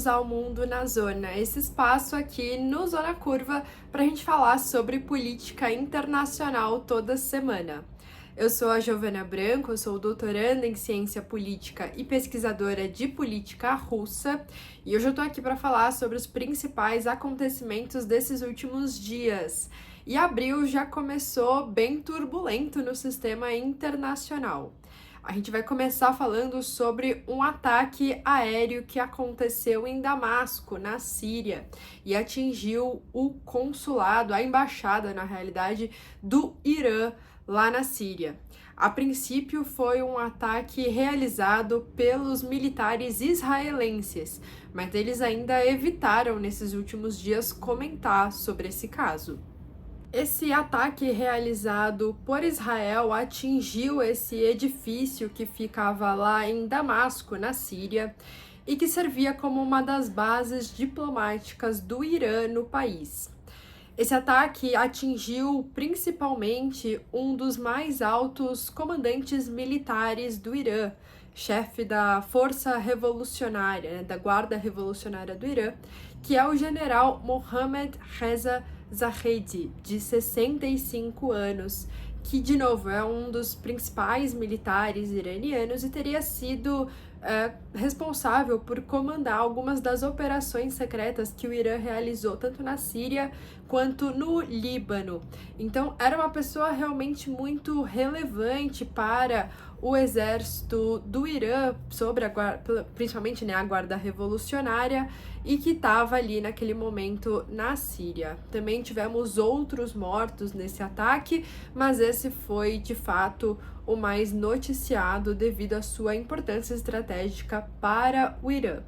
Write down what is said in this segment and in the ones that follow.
bem-vindos ao Mundo na Zona, esse espaço aqui no Zona Curva para a gente falar sobre política internacional toda semana. Eu sou a Giovana Branco, eu sou doutoranda em ciência política e pesquisadora de política russa, e hoje eu tô aqui para falar sobre os principais acontecimentos desses últimos dias. E abril já começou bem turbulento no sistema internacional. A gente vai começar falando sobre um ataque aéreo que aconteceu em Damasco, na Síria, e atingiu o consulado, a embaixada, na realidade, do Irã lá na Síria. A princípio, foi um ataque realizado pelos militares israelenses, mas eles ainda evitaram, nesses últimos dias, comentar sobre esse caso. Esse ataque realizado por Israel atingiu esse edifício que ficava lá em Damasco, na Síria, e que servia como uma das bases diplomáticas do Irã no país. Esse ataque atingiu principalmente um dos mais altos comandantes militares do Irã, chefe da Força Revolucionária, da Guarda Revolucionária do Irã, que é o general Mohammad Reza Zahedi, de 65 anos, que, de novo, é um dos principais militares iranianos e teria sido responsável por comandar algumas das operações secretas que o Irã realizou, tanto na Síria quanto no Líbano. Então, era uma pessoa realmente muito relevante para o exército do Irã, principalmente, né, a Guarda Revolucionária, e que estava ali naquele momento na Síria. Também tivemos outros mortos nesse ataque, mas esse foi, de fato, o mais noticiado devido à sua importância estratégica para o Irã.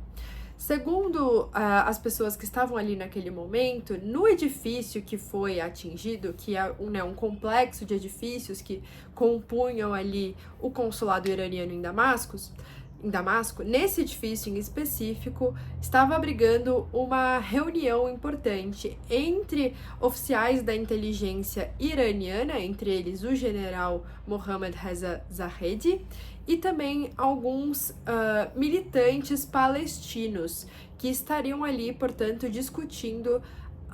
Segundo as pessoas que estavam ali naquele momento, no edifício que foi atingido, que é um complexo de edifícios que compunham ali o consulado iraniano em Damasco, nesse edifício em específico, estava abrigando uma reunião importante entre oficiais da inteligência iraniana, entre eles o general Mohammad Reza Zahedi, e também alguns militantes palestinos que estariam ali, portanto, discutindo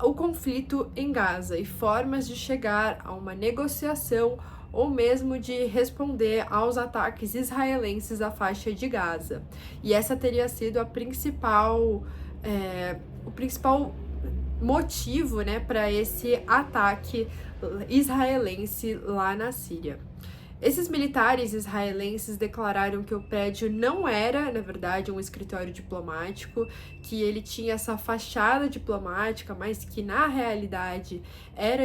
o conflito em Gaza e formas de chegar a uma negociação ou mesmo de responder aos ataques israelenses à faixa de Gaza. E essa teria sido o principal motivo, né, para esse ataque israelense lá na Síria. Esses militares israelenses declararam que o prédio não era, na verdade, um escritório diplomático, que ele tinha essa fachada diplomática, mas que, na realidade, era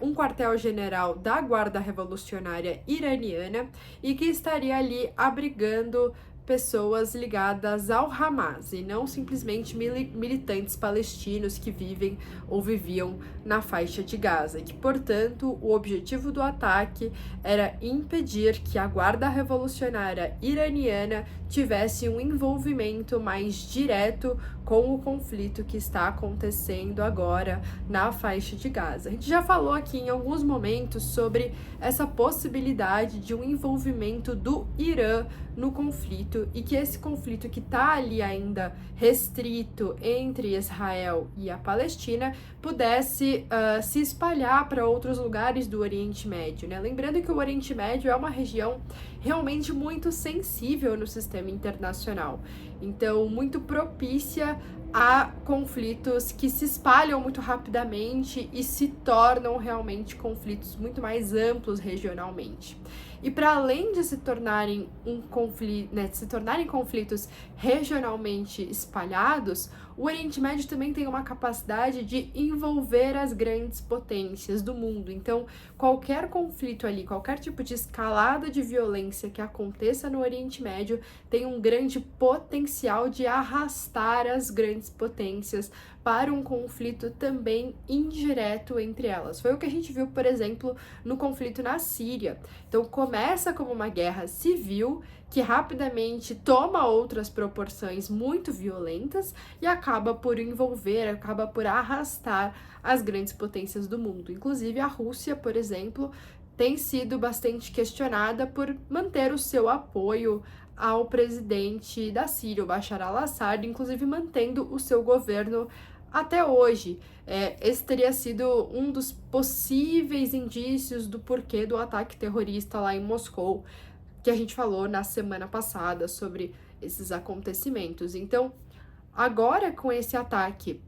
um quartel-general da Guarda Revolucionária Iraniana e que estaria ali abrigando pessoas ligadas ao Hamas e não simplesmente militantes palestinos que vivem ou viviam na faixa de Gaza, que, portanto, o objetivo do ataque era impedir que a Guarda Revolucionária Iraniana tivesse um envolvimento mais direto com o conflito que está acontecendo agora na faixa de Gaza. A gente já falou aqui em alguns momentos sobre essa possibilidade de um envolvimento do Irã no conflito e que esse conflito que está ali ainda restrito entre Israel e a Palestina pudesse se espalhar para outros lugares do Oriente Médio, né? Lembrando que o Oriente Médio é uma região realmente muito sensível no sistema internacional, então muito propícia a conflitos que se espalham muito rapidamente e se tornam realmente conflitos muito mais amplos regionalmente. E para além de se tornarem conflitos regionalmente espalhados, o Oriente Médio também tem uma capacidade de envolver as grandes potências do mundo. Então, qualquer conflito ali, qualquer tipo de escalada de violência que aconteça no Oriente Médio tem um grande potencial de arrastar as grandes potências para um conflito também indireto entre elas. Foi o que a gente viu, por exemplo, no conflito na Síria. Então, começa como uma guerra civil que rapidamente toma outras proporções muito violentas e acaba por arrastar as grandes potências do mundo. Inclusive, a Rússia, por exemplo, tem sido bastante questionada por manter o seu apoio ao presidente da Síria, o Bashar al-Assad, inclusive mantendo o seu governo até hoje. Esse teria sido um dos possíveis indícios do porquê do ataque terrorista lá em Moscou, que a gente falou na semana passada sobre esses acontecimentos. Então, agora com esse ataque,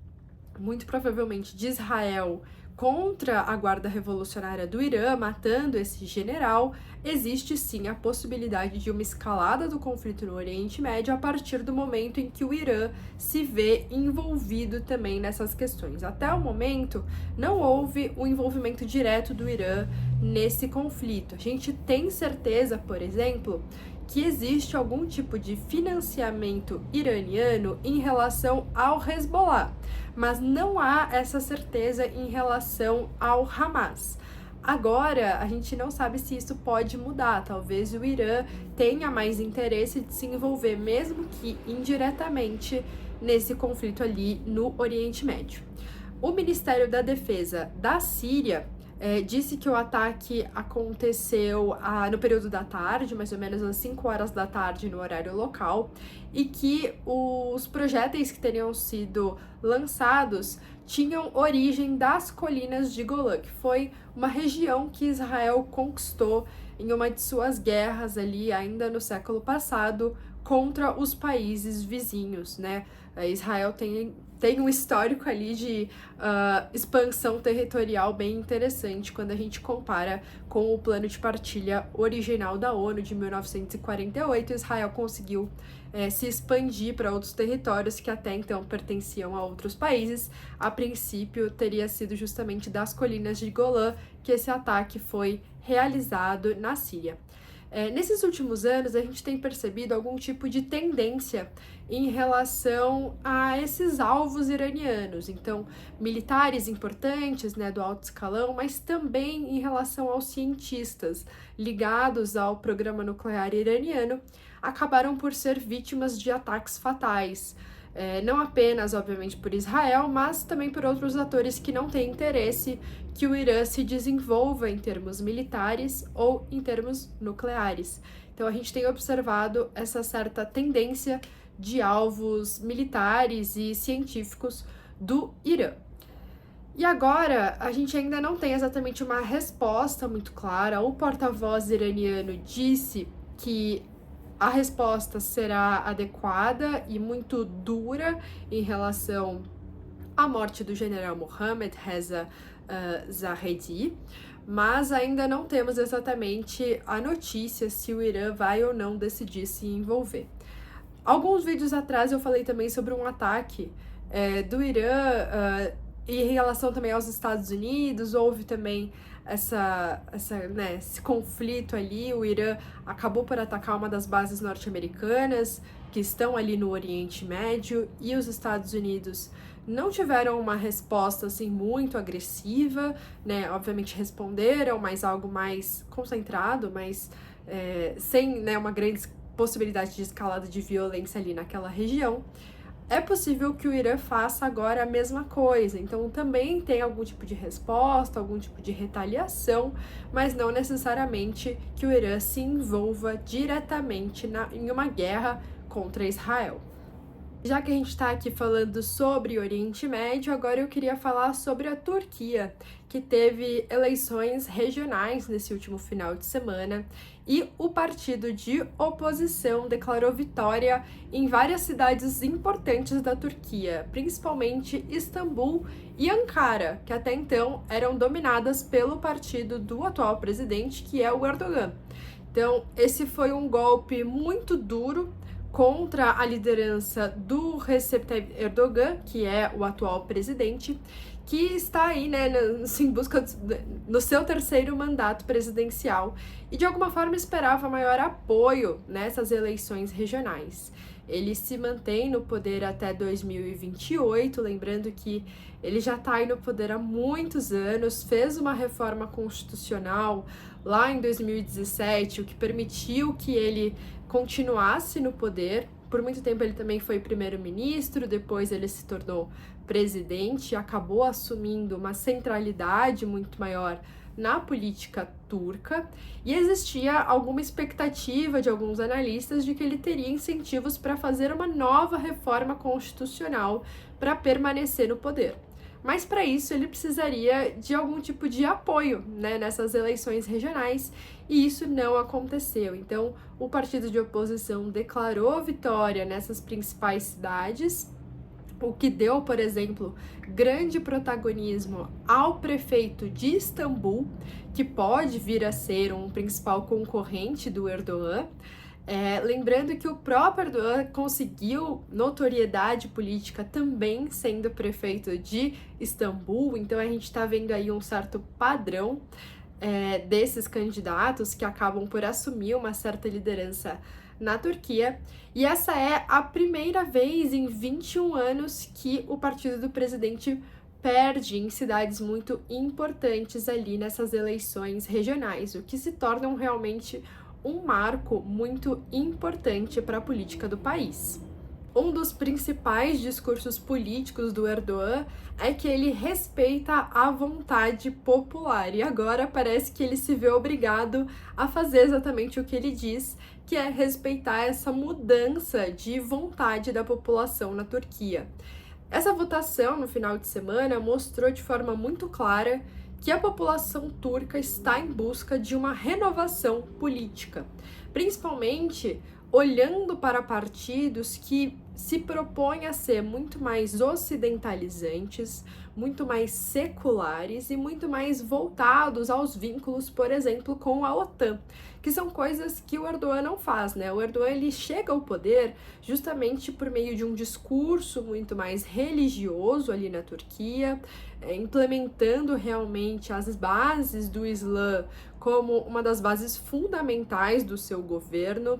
muito provavelmente de Israel, contra a Guarda Revolucionária do Irã, matando esse general, existe sim a possibilidade de uma escalada do conflito no Oriente Médio a partir do momento em que o Irã se vê envolvido também nessas questões. Até o momento, não houve o envolvimento direto do Irã nesse conflito. A gente tem certeza, por exemplo, que existe algum tipo de financiamento iraniano em relação ao Hezbollah, mas não há essa certeza em relação ao Hamas. Agora, a gente não sabe se isso pode mudar. Talvez o Irã tenha mais interesse de se envolver, mesmo que indiretamente, nesse conflito ali no Oriente Médio. O Ministério da Defesa da Síria disse que o ataque aconteceu no período da tarde, mais ou menos às 5 horas da tarde no horário local, e que os projéteis que teriam sido lançados tinham origem das colinas de Golã, que foi uma região que Israel conquistou em uma de suas guerras ali ainda no século passado contra os países vizinhos, né? Israel tem um histórico ali de expansão territorial bem interessante quando a gente compara com o plano de partilha original da ONU de 1948. Israel conseguiu se expandir para outros territórios que até então pertenciam a outros países. A princípio, teria sido justamente das colinas de Golã que esse ataque foi realizado na Síria. Nesses últimos anos, a gente tem percebido algum tipo de tendência em relação a esses alvos iranianos. Então, militares importantes, né, do alto escalão, mas também em relação aos cientistas ligados ao programa nuclear iraniano, acabaram por ser vítimas de ataques fatais. Não apenas, obviamente, por Israel, mas também por outros atores que não têm interesse que o Irã se desenvolva em termos militares ou em termos nucleares. Então, a gente tem observado essa certa tendência de alvos militares e científicos do Irã. E agora, a gente ainda não tem exatamente uma resposta muito clara. O porta-voz iraniano disse que a resposta será adequada e muito dura em relação à morte do general Mohammad Reza Zahedi, mas ainda não temos exatamente a notícia se o Irã vai ou não decidir se envolver. Alguns vídeos atrás eu falei também sobre um ataque do Irã em relação também aos Estados Unidos. Houve também esse conflito ali. O Irã acabou por atacar uma das bases norte-americanas que estão ali no Oriente Médio, e os Estados Unidos não tiveram uma resposta assim muito agressiva, né? Obviamente responderam, mas algo mais concentrado, mas sem, né, uma grande possibilidade de escalada de violência ali naquela região. É possível que o Irã faça agora a mesma coisa, então também tem algum tipo de resposta, algum tipo de retaliação, mas não necessariamente que o Irã se envolva diretamente em uma guerra contra Israel. Já que a gente está aqui falando sobre o Oriente Médio, agora eu queria falar sobre a Turquia, que teve eleições regionais nesse último final de semana, e o partido de oposição declarou vitória em várias cidades importantes da Turquia, principalmente Istambul e Ankara, que até então eram dominadas pelo partido do atual presidente, que é o Erdogan. Então, esse foi um golpe muito duro contra a liderança do Recep Tayyip Erdogan, que é o atual presidente, que está aí, né, em busca no seu terceiro mandato presidencial e de alguma forma esperava maior apoio nessas eleições regionais. Ele se mantém no poder até 2028, lembrando que ele já está aí no poder há muitos anos, fez uma reforma constitucional lá em 2017, o que permitiu que ele continuasse no poder. Por muito tempo ele também foi primeiro-ministro, depois ele se tornou presidente, acabou assumindo uma centralidade muito maior na política turca, e existia alguma expectativa de alguns analistas de que ele teria incentivos para fazer uma nova reforma constitucional para permanecer no poder. Mas para isso ele precisaria de algum tipo de apoio, né, nessas eleições regionais, e isso não aconteceu. Então, o partido de oposição declarou vitória nessas principais cidades, o que deu, por exemplo, grande protagonismo ao prefeito de Istambul, que pode vir a ser um principal concorrente do Erdogan. Lembrando que o próprio Erdogan conseguiu notoriedade política também sendo prefeito de Istambul, então a gente está vendo aí um certo padrão desses candidatos que acabam por assumir uma certa liderança na Turquia, e essa é a primeira vez em 21 anos que o partido do presidente perde em cidades muito importantes ali nessas eleições regionais, o que se torna realmente um marco muito importante para a política do país. Um dos principais discursos políticos do Erdogan é que ele respeita a vontade popular, e agora parece que ele se vê obrigado a fazer exatamente o que ele diz, que é respeitar essa mudança de vontade da população na Turquia. Essa votação no final de semana mostrou de forma muito clara que a população turca está em busca de uma renovação política, principalmente olhando para partidos que se propõem a ser muito mais ocidentalizantes, muito mais seculares e muito mais voltados aos vínculos, por exemplo, com a OTAN, que são coisas que o Erdogan não faz, né? O Erdogan, ele chega ao poder justamente por meio de um discurso muito mais religioso ali na Turquia, implementando realmente as bases do Islã como uma das bases fundamentais do seu governo.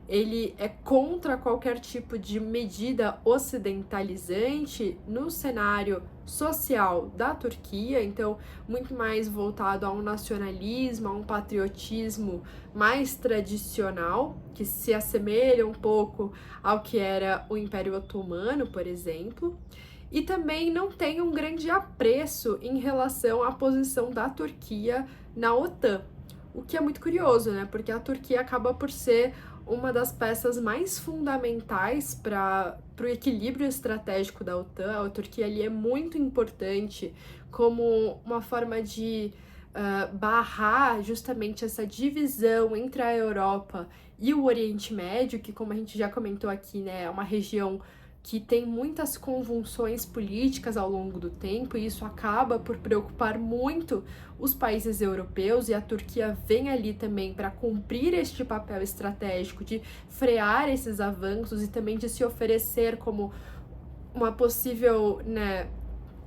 Ele é contra qualquer tipo de medida ocidentalizante no cenário social da Turquia, então muito mais voltado a um nacionalismo, a um patriotismo mais tradicional, que se assemelha um pouco ao que era o Império Otomano, por exemplo. E também não tem um grande apreço em relação à posição da Turquia na OTAN, o que é muito curioso, né? Porque a Turquia acaba por ser uma das peças mais fundamentais para o equilíbrio estratégico da OTAN. A Turquia ali é muito importante como uma forma de barrar justamente essa divisão entre a Europa e o Oriente Médio, que, como a gente já comentou aqui, né, é uma região que tem muitas convulsões políticas ao longo do tempo, e isso acaba por preocupar muito os países europeus, e a Turquia vem ali também para cumprir este papel estratégico de frear esses avanços e também de se oferecer como uma possível, né,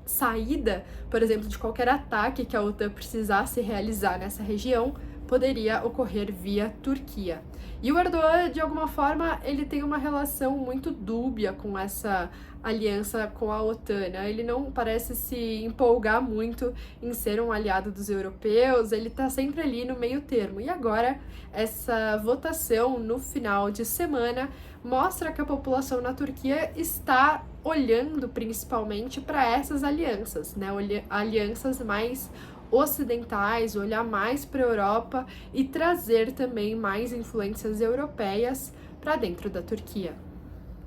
saída, por exemplo, de qualquer ataque que a OTAN precisasse realizar nessa região, poderia ocorrer via Turquia. E o Erdogan, de alguma forma, ele tem uma relação muito dúbia com essa aliança com a OTAN, né? Ele não parece se empolgar muito em ser um aliado dos europeus, ele tá sempre ali no meio termo. E agora, essa votação no final de semana mostra que a população na Turquia está olhando principalmente para essas alianças, né? Alianças mais ocidentais, olhar mais para a Europa e trazer também mais influências europeias para dentro da Turquia.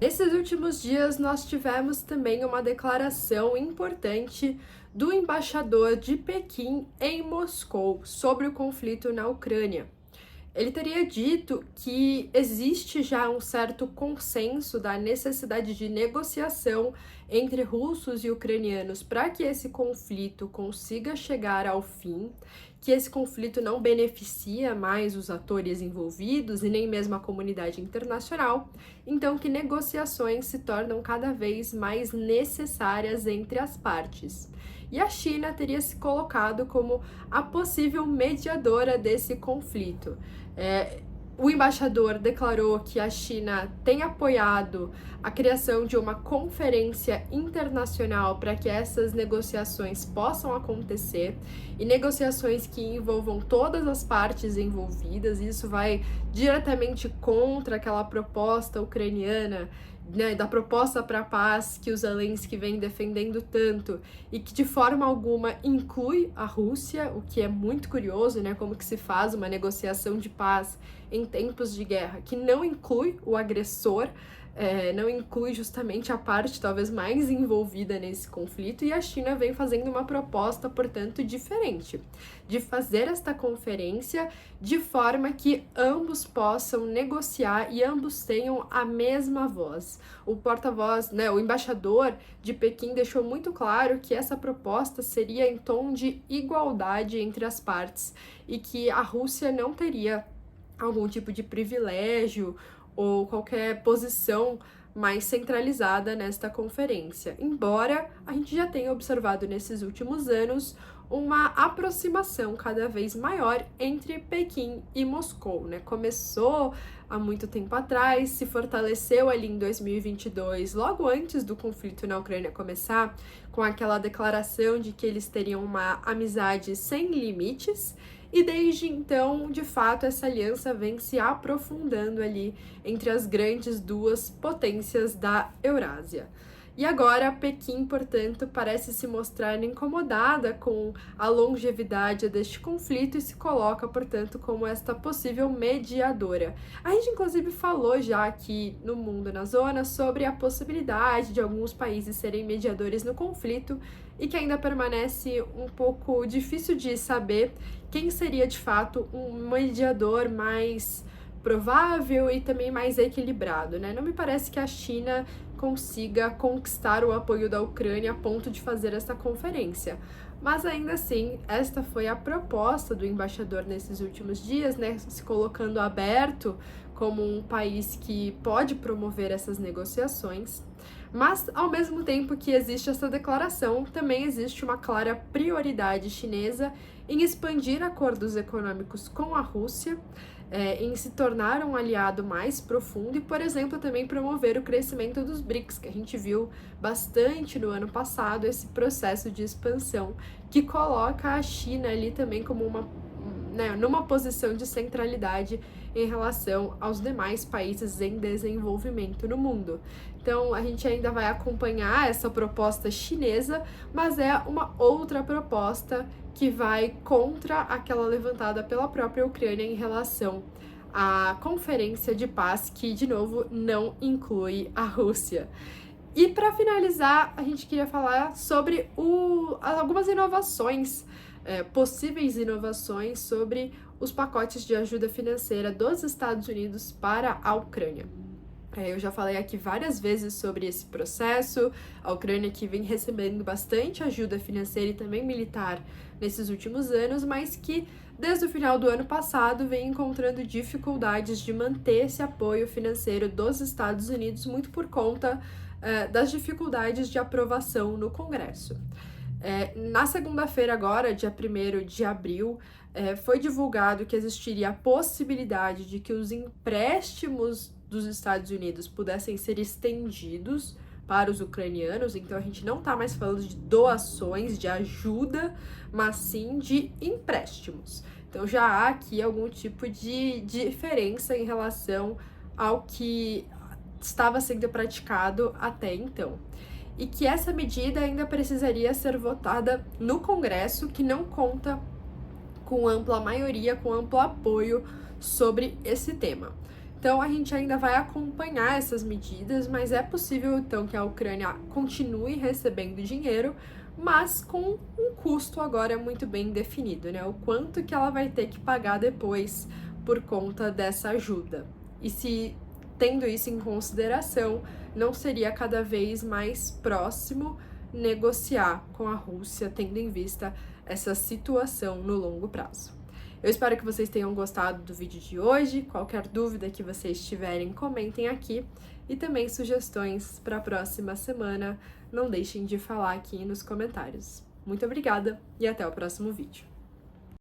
Nesses últimos dias, nós tivemos também uma declaração importante do embaixador de Pequim em Moscou sobre o conflito na Ucrânia. Ele teria dito que existe já um certo consenso da necessidade de negociação entre russos e ucranianos para que esse conflito consiga chegar ao fim, que esse conflito não beneficia mais os atores envolvidos e nem mesmo a comunidade internacional, então que negociações se tornam cada vez mais necessárias entre as partes. E a China teria se colocado como a possível mediadora desse conflito. O embaixador declarou que a China tem apoiado a criação de uma conferência internacional para que essas negociações possam acontecer, e negociações que envolvam todas as partes envolvidas. Isso vai diretamente contra aquela proposta ucraniana né, da proposta para a paz que o Zelensky vem defendendo tanto e que de forma alguma inclui a Rússia, o que é muito curioso, né, como que se faz uma negociação de paz em tempos de guerra que não inclui o agressor, não inclui justamente a parte talvez mais envolvida nesse conflito, e a China vem fazendo uma proposta, portanto, diferente, de fazer esta conferência de forma que ambos possam negociar e ambos tenham a mesma voz. O porta-voz, né, o embaixador de Pequim deixou muito claro que essa proposta seria em tom de igualdade entre as partes e que a Rússia não teria algum tipo de privilégio ou qualquer posição mais centralizada nesta conferência, embora a gente já tenha observado nesses últimos anos uma aproximação cada vez maior entre Pequim e Moscou, né? Começou há muito tempo atrás, se fortaleceu ali em 2022, logo antes do conflito na Ucrânia começar, com aquela declaração de que eles teriam uma amizade sem limites. E desde então, de fato, essa aliança vem se aprofundando ali entre as grandes duas potências da Eurásia. E agora, Pequim, portanto, parece se mostrar incomodada com a longevidade deste conflito e se coloca, portanto, como esta possível mediadora. A gente, inclusive, falou já aqui no Mundo na Zona sobre a possibilidade de alguns países serem mediadores no conflito e que ainda permanece um pouco difícil de saber quem seria, de fato, um mediador mais provável e também mais equilibrado, né? Não me parece que a China consiga conquistar o apoio da Ucrânia a ponto de fazer essa conferência. Mas ainda assim, esta foi a proposta do embaixador nesses últimos dias, né? Se colocando aberto como um país que pode promover essas negociações. Mas, ao mesmo tempo que existe essa declaração, também existe uma clara prioridade chinesa em expandir acordos econômicos com a Rússia, em se tornar um aliado mais profundo e, por exemplo, também promover o crescimento dos BRICS, que a gente viu bastante no ano passado, esse processo de expansão que coloca a China ali também como numa posição de centralidade em relação aos demais países em desenvolvimento no mundo. Então, a gente ainda vai acompanhar essa proposta chinesa, mas é uma outra proposta que vai contra aquela levantada pela própria Ucrânia em relação à conferência de paz, que, de novo, não inclui a Rússia. E para finalizar, a gente queria falar sobre algumas inovações, possíveis inovações sobre os pacotes de ajuda financeira dos Estados Unidos para a Ucrânia. Eu já falei aqui várias vezes sobre esse processo, a Ucrânia que vem recebendo bastante ajuda financeira e também militar nesses últimos anos, mas que desde o final do ano passado vem encontrando dificuldades de manter esse apoio financeiro dos Estados Unidos, muito por conta das dificuldades de aprovação no Congresso. Na segunda-feira agora, dia 1º de abril, foi divulgado que existiria a possibilidade de que os empréstimos dos Estados Unidos pudessem ser estendidos para os ucranianos, então a gente não está mais falando de doações, de ajuda, mas sim de empréstimos. Então já há aqui algum tipo de diferença em relação ao que estava sendo praticado até então. E que essa medida ainda precisaria ser votada no Congresso, que não conta com ampla maioria, com amplo apoio sobre esse tema. Então, a gente ainda vai acompanhar essas medidas, mas é possível, então, que a Ucrânia continue recebendo dinheiro, mas com um custo agora muito bem definido, né? O quanto que ela vai ter que pagar depois por conta dessa ajuda. E se, tendo isso em consideração, não seria cada vez mais próximo negociar com a Rússia, tendo em vista essa situação no longo prazo. Eu espero que vocês tenham gostado do vídeo de hoje. Qualquer dúvida que vocês tiverem, comentem aqui. E também sugestões para a próxima semana, não deixem de falar aqui nos comentários. Muito obrigada e até o próximo vídeo.